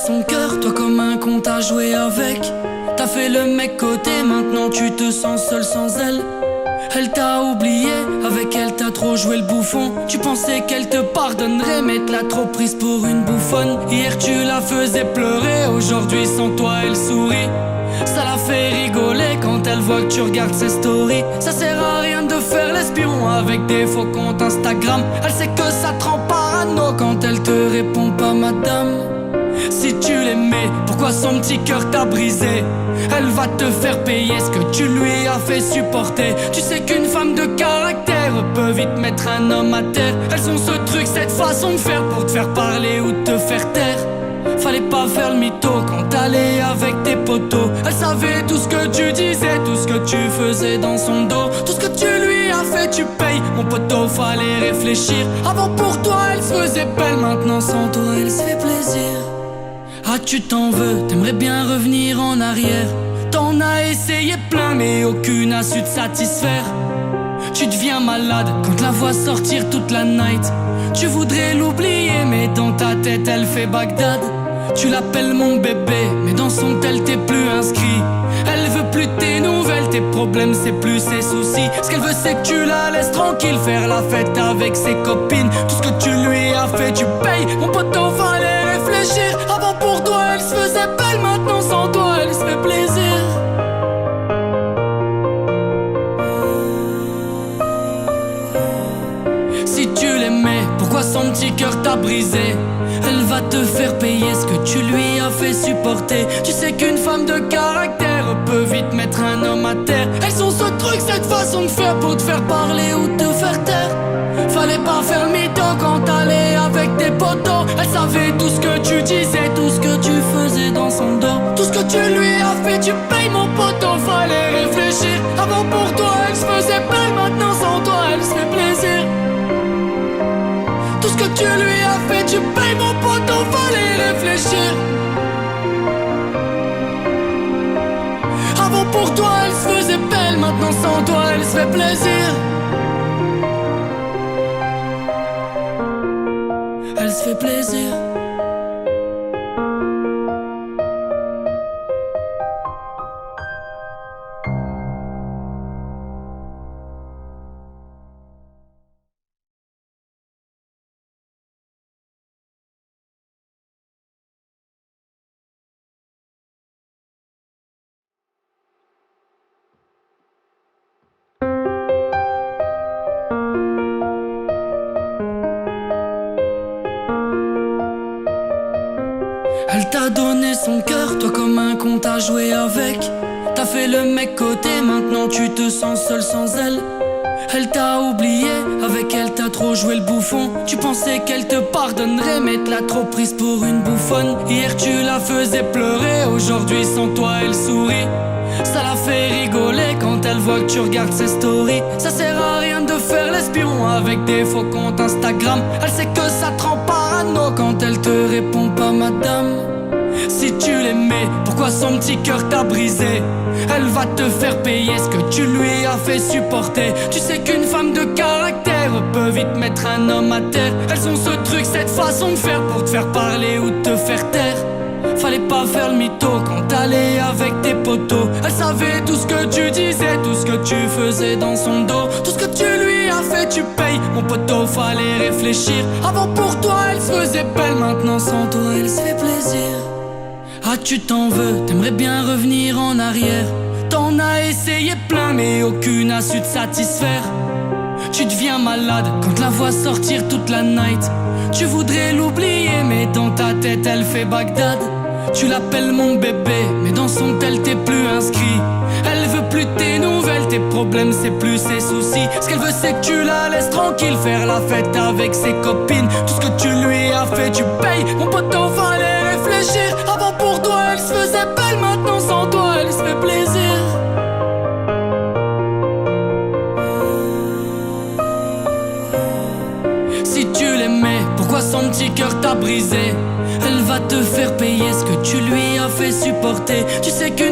son cœur, toi comme un con t'as joué avec. T'as fait le mec côté, maintenant tu te sens seul sans elle. Elle t'a oublié, avec elle t'as trop joué le bouffon. Tu pensais qu'elle te pardonnerait, mais t'as trop prise pour une bouffonne. Hier tu la faisais pleurer, aujourd'hui sans toi elle sourit. Ça la fait rigoler quand elle voit que tu regardes ses stories. Ça sert à rien de faire l'espion avec des faux comptes Instagram. Elle sait que ça te rend parano quand elle te répond pas madame. Si tu l'aimais, pourquoi son petit cœur t'a brisé? Elle va te faire payer ce que tu lui as fait supporter. Tu sais qu'une femme de caractère peut vite mettre un homme à terre. Elles ont ce truc, cette façon de faire pour te faire parler ou te faire taire. Fallait pas faire le mytho quand t'allais avec tes potos. Elle savait tout ce que tu disais, tout ce que tu faisais dans son dos. Tout ce que tu lui as fait, tu payes. Mon poteau, fallait réfléchir. Avant pour toi, elle se faisait belle. Maintenant sans toi, elle se fait plaisir. Ah tu t'en veux, t'aimerais bien revenir en arrière. T'en as essayé plein mais aucune a su te satisfaire. Tu deviens malade quand la vois sortir toute la night. Tu voudrais l'oublier mais dans ta tête elle fait Bagdad. Tu l'appelles mon bébé mais dans son tel t'es plus inscrit. Elle veut plus tes nouvelles, tes problèmes c'est plus ses soucis. Ce qu'elle veut c'est que tu la laisses tranquille, faire la fête avec ses copines. Tout ce que tu lui as fait tu payes. Mon poteau fallait réfléchir. Avant pour toi elle se faisait belle, maintenant sans toi elle se fait plaisir. Si tu l'aimais, pourquoi son petit cœur t'a brisé? Elle va te faire payer ce que tu lui as fait supporter. Tu sais qu'une femme de caractère peut vite mettre un homme à terre. Elles ont ce truc, cette façon de faire pour te faire parler ou te faire taire. Fallait pas faire le mytho quand t'allais avec tes potos. Elle savait tout ce que tu disais, tout ce que tu faisais dans son dos. Tout ce que tu lui as fait, tu payes mon poteau, fallait réfléchir. Avant pour toi elle se faisait belle, maintenant sans toi elle se fait plaisir. Tout ce que tu lui as fait, tu payes mon poteau, fallait réfléchir. Avant pour toi elle se faisait belle, maintenant sans toi elle se fait plaisir. Elle se fait plaisir. Elle t'a donné son cœur, toi comme un con t'as joué avec. T'as fait le mec côté, maintenant tu te sens seul sans elle. Elle t'a oublié, avec elle t'as trop joué le bouffon. Tu pensais qu'elle te pardonnerait, mais t'as trop prise pour une bouffonne. Hier tu la faisais pleurer, aujourd'hui sans toi elle sourit. Ça la fait rigoler quand elle voit que tu regardes ses stories. Ça sert à rien de faire l'espion avec des faux comptes Instagram. Elle sait que ça te rend parano quand elle te répond pas madame. Si tu l'aimais, pourquoi son petit cœur t'a brisé? Elle va te faire payer ce que tu lui as fait supporter. Tu sais qu'une femme de caractère peut vite mettre un homme à terre. Elles ont ce truc, cette façon de faire pour te faire parler ou te faire taire. Fallait pas faire le mytho quand t'allais avec tes potos. Elle savait tout ce que tu disais, tout ce que tu faisais dans son dos. Tout ce que tu lui as fait, tu payes. Mon poteau, fallait réfléchir. Avant pour toi, elle se faisait belle, maintenant sans toi, elle se fait plaisir. Ah tu t'en veux, t'aimerais bien revenir en arrière. T'en as essayé plein mais aucune a su te satisfaire. Tu deviens malade quand la vois sortir toute la night. Tu voudrais l'oublier mais dans ta tête elle fait Bagdad. Tu l'appelles mon bébé mais dans son tel t'es plus inscrit. Elle veut plus tes nouvelles, tes problèmes c'est plus ses soucis. Ce qu'elle veut c'est que tu la laisses tranquille, faire la fête avec ses copines. Tout ce que tu lui as fait tu payes. Mon poteau fallait réfléchir. Avant pour toi elle se faisait belle, maintenant sans toi elle se fait plaisir. Si tu l'aimais, pourquoi son petit cœur t'a brisé? Elle va te faire payer ce que tu lui as fait supporter. Tu sais qu'une